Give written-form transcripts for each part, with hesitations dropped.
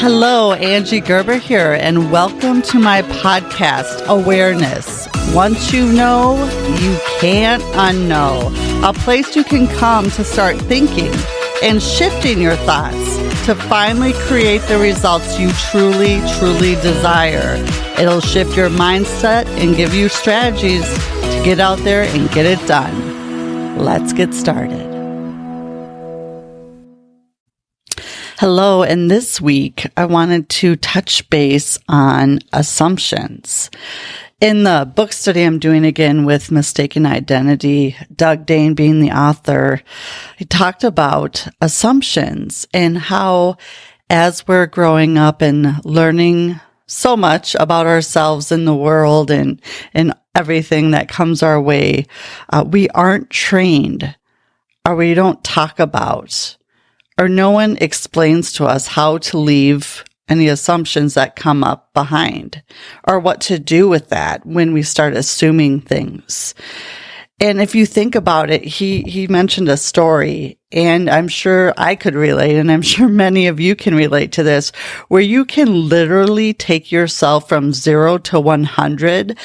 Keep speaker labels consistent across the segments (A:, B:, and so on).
A: Hello, Angie Gerber here, and welcome to my podcast, Awareness. Once you know, you can't unknow. A place you can come to start thinking and shifting your thoughts to finally create the results you truly, truly desire. It'll shift your mindset and give you strategies to get out there and get it done. Let's get started. Hello, and this week I wanted to touch base on assumptions. In the book study I'm doing again with Mistaken Identity, Doug Dane being the author, he talked about assumptions and how as we're growing up and learning so much about ourselves and the world and everything that comes our way, we aren't trained or we don't talk about or no one explains to us how to leave any assumptions that come up behind or what to do with that when we start assuming things. And if you think about it, he mentioned a story, and I'm sure I could relate, and I'm sure many of you can relate to this, where you can literally take yourself from 0 to 100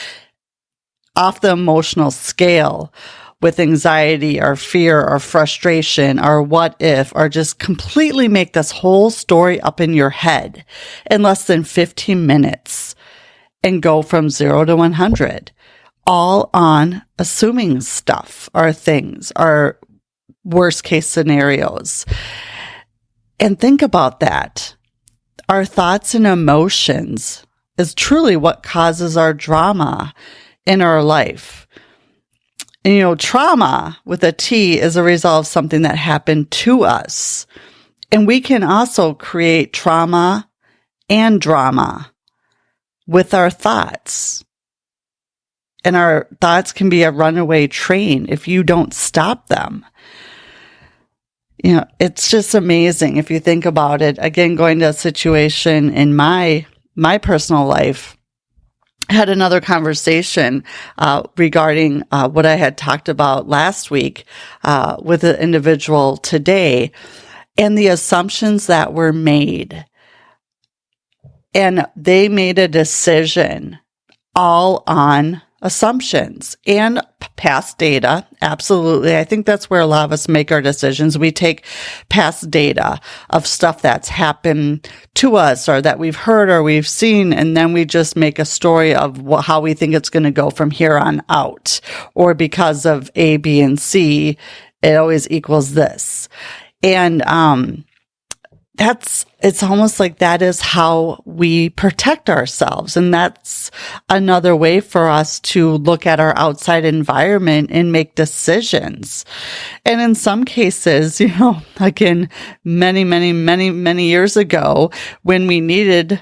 A: off the emotional scale with anxiety or fear or frustration or what if, or just completely make this whole story up in your head in less than 15 minutes and go from 0 to 100, all on assuming stuff or things or worst case scenarios. And think about that. Our thoughts and emotions is truly what causes our drama in our life. And, trauma with a T is a result of something that happened to us. And we can also create trauma and drama with our thoughts. And our thoughts can be a runaway train if you don't stop them. It's just amazing if you think about it. Again, going to a situation in my personal life, I had another conversation regarding what I had talked about last week with an individual today and the assumptions that were made. And they made a decision all on assumptions and past data. Absolutely. I think that's where a lot of us make our decisions. We take past data of stuff that's happened to us or that we've heard or we've seen, and then we just make a story of how we think it's going to go from here on out. Or because of A, B, and C, it always equals this. And it's almost like that is how we protect ourselves. And that's another way for us to look at our outside environment and make decisions. And in some cases, again, many years ago, when we needed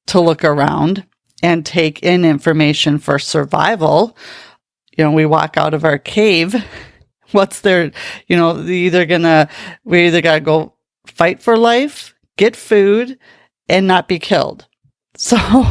A: to look around and take in information for survival, we walk out of our cave. What's there, we either got to go fight for life, get food, and not be killed. So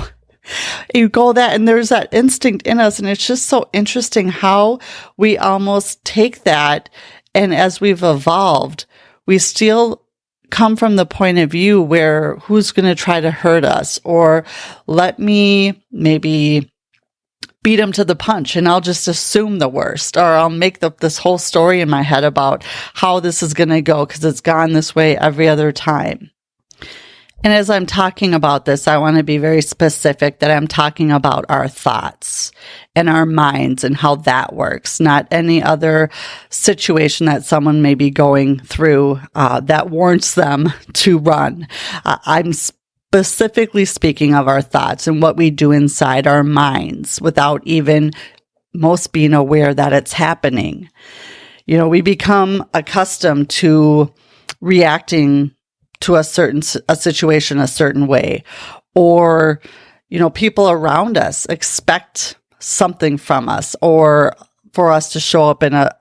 A: you go that, and there's that instinct in us, and it's just so interesting how we almost take that, and as we've evolved, we still come from the point of view where who's going to try to hurt us, or let me maybe beat him to the punch and I'll just assume the worst, or I'll make this whole story in my head about how this is going to go because it's gone this way every other time. And as I'm talking about this, I want to be very specific that I'm talking about our thoughts and our minds and how that works, not any other situation that someone may be going through that warrants them to run. I'm specifically speaking of our thoughts and what we do inside our minds without even most being aware that it's happening. We become accustomed to reacting to a situation a certain way, or, people around us expect something from us, or for us to show up in a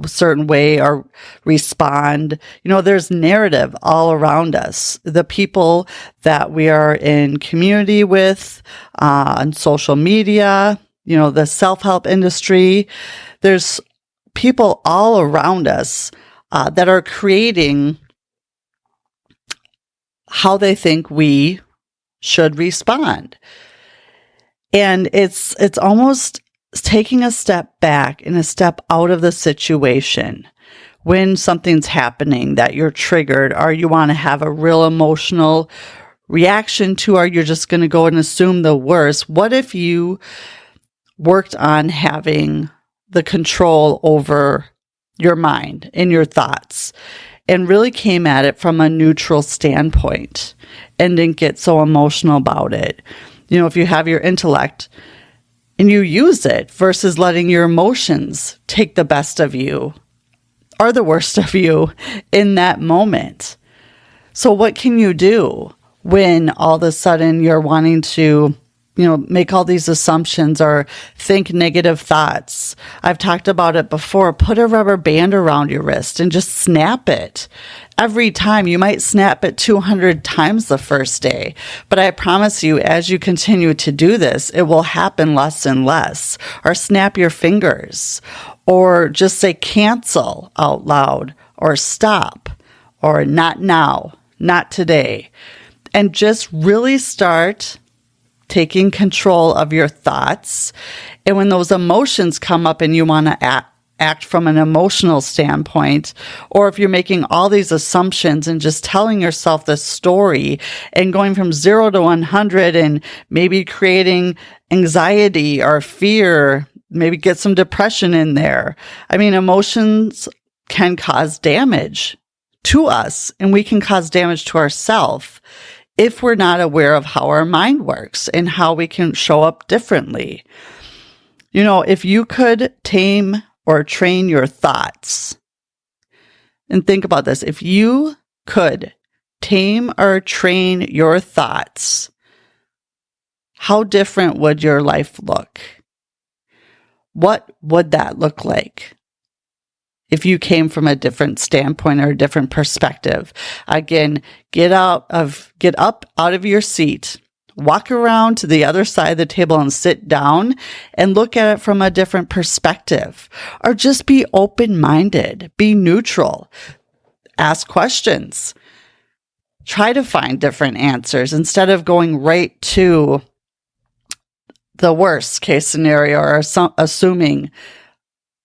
A: certain way or respond. There's narrative all around us. The people that we are in community with, on social media, the self-help industry, there's people all around us that are creating how they think we should respond. And it's almost taking a step back and a step out of the situation when something's happening that you're triggered or you want to have a real emotional reaction to, or you're just going to go and assume the worst. What if you worked on having the control over your mind and your thoughts and really came at it from a neutral standpoint and didn't get so emotional about it? You know, if you have your intellect and you use it versus letting your emotions take the best of you or the worst of you in that moment. So what can you do when all of a sudden you're wanting to, make all these assumptions or think negative thoughts? I've talked about it before. Put a rubber band around your wrist and just snap it. Every time. You might snap it 200 times the first day, but I promise you, as you continue to do this, it will happen less and less. Or snap your fingers, or just say cancel out loud, or stop, or not now, not today. And just really start taking control of your thoughts. And when those emotions come up and you want to act from an emotional standpoint, or if you're making all these assumptions and just telling yourself this story and going from 0 to 100 and maybe creating anxiety or fear, maybe get some depression in there. I mean, emotions can cause damage to us, and we can cause damage to ourselves if we're not aware of how our mind works and how we can show up differently. If you could tame or train your thoughts, and think about this, if you could tame or train your thoughts, how different would your life look? What would that look like if you came from a different standpoint or a different perspective? Again, get up out of your seat, walk around to the other side of the table and sit down and look at it from a different perspective. Or just be open-minded, be neutral, ask questions, try to find different answers instead of going right to the worst case scenario or assuming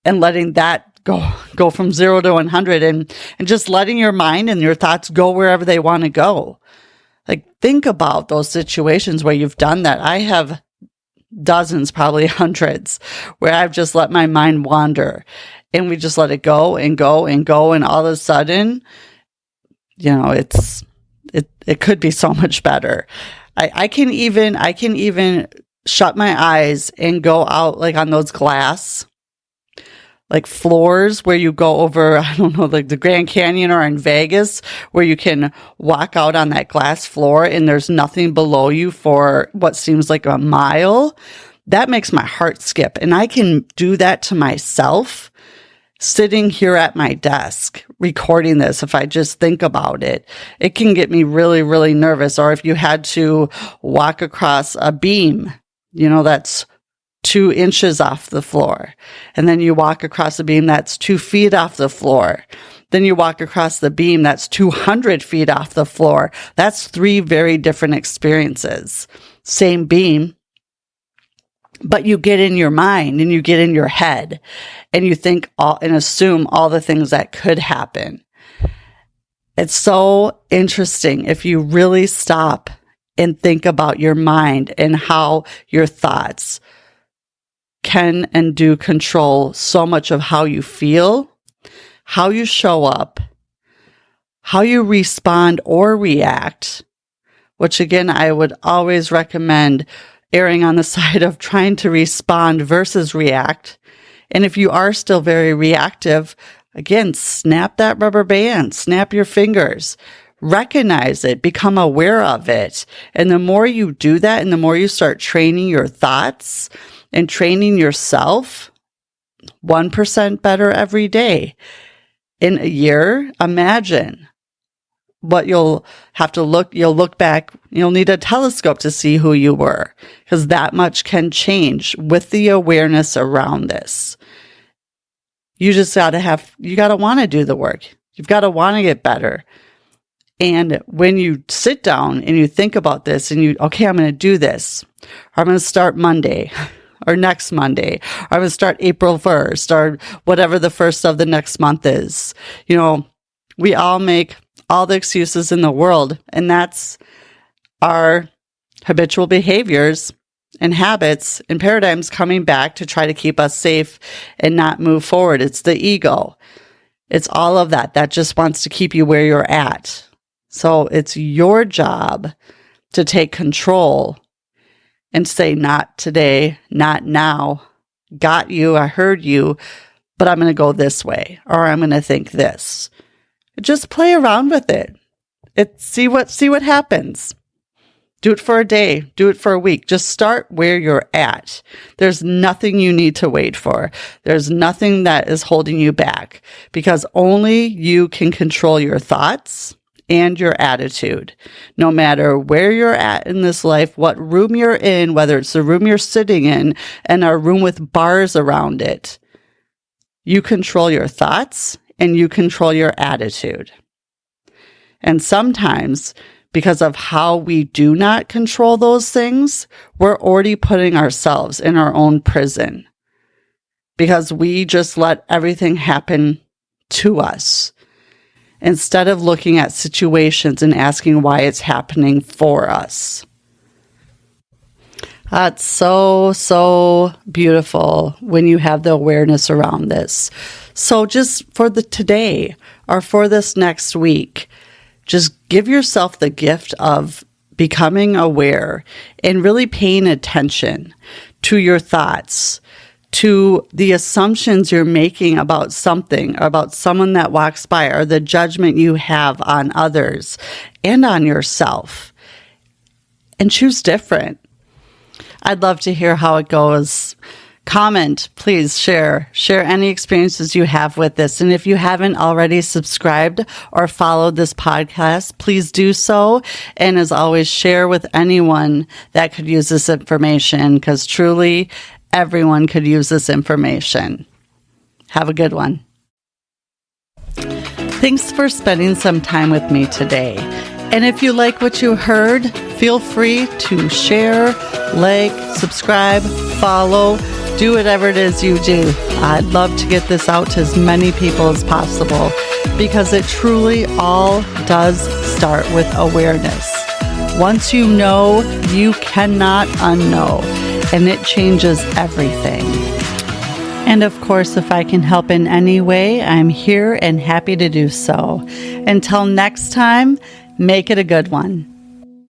A: and letting that go from 0 to 100 and just letting your mind and your thoughts go wherever they want to go. Like, think about those situations where you've done that. I have dozens, probably hundreds, where I've just let my mind wander and we just let it go and go and go. And all of a sudden, it could be so much better. I can even shut my eyes and go out like on those glass like floors where you go over, I don't know, like the Grand Canyon or in Vegas, where you can walk out on that glass floor and there's nothing below you for what seems like a mile. That makes my heart skip. And I can do that to myself sitting here at my desk recording this. If I just think about it, it can get me really, really nervous. Or if you had to walk across a beam, that's 2 inches off the floor. And then you walk across the beam that's 2 feet off the floor. Then you walk across the beam that's 200 feet off the floor. That's 3 very different experiences. Same beam, but you get in your mind and you get in your head and you think and assume all the things that could happen. It's so interesting if you really stop and think about your mind and how your thoughts can and do control so much of how you feel, how you show up, how you respond or react, which again, I would always recommend erring on the side of trying to respond versus react. And if you are still very reactive, again, snap that rubber band, snap your fingers, recognize it, become aware of it. And the more you do that and the more you start training your thoughts and training yourself 1% better every day. In a year, imagine what you'll look back, you'll need a telescope to see who you were, because that much can change with the awareness around this. You just you gotta want to do the work. You've got to want to get better. And when you sit down and you think about this and okay, I'm going to do this, or I'm going to start Monday or next Monday, or I'm going to start April 1st or whatever the first of the next month is. We all make all the excuses in the world, and that's our habitual behaviors and habits and paradigms coming back to try to keep us safe and not move forward. It's the ego. It's all of that just wants to keep you where you're at. So it's your job to take control and say, not today, not now. Got you, I heard you, but I'm going to go this way, or I'm going to think this. Just play around with it. See what happens. Do it for a day. Do it for a week. Just start where you're at. There's nothing you need to wait for. There's nothing that is holding you back, because only you can control your thoughts and your attitude. No matter where you're at in this life, what room you're in, whether it's the room you're sitting in and a room with bars around it, you control your thoughts and you control your attitude. And sometimes, because of how we do not control those things, we're already putting ourselves in our own prison, because we just let everything happen to us instead of looking at situations and asking why it's happening for us. That's so beautiful when you have the awareness around this. So just for today or for this next week, just give yourself the gift of becoming aware and really paying attention to your thoughts, to the assumptions you're making about something, or about someone that walks by, or the judgment you have on others and on yourself, and choose different. I'd love to hear how it goes. Comment, please share any experiences you have with this. And if you haven't already subscribed or followed this podcast, please do so. And as always, share with anyone that could use this information, because truly everyone could use this information. Have a good one. Thanks for spending some time with me today. And if you like what you heard, feel free to share, like, subscribe, follow, do whatever it is you do. I'd love to get this out to as many people as possible, because it truly all does start with awareness. Once you know, you cannot unknow, and it changes everything. And of course, if I can help in any way, I'm here and happy to do so. Until next time, make it a good one.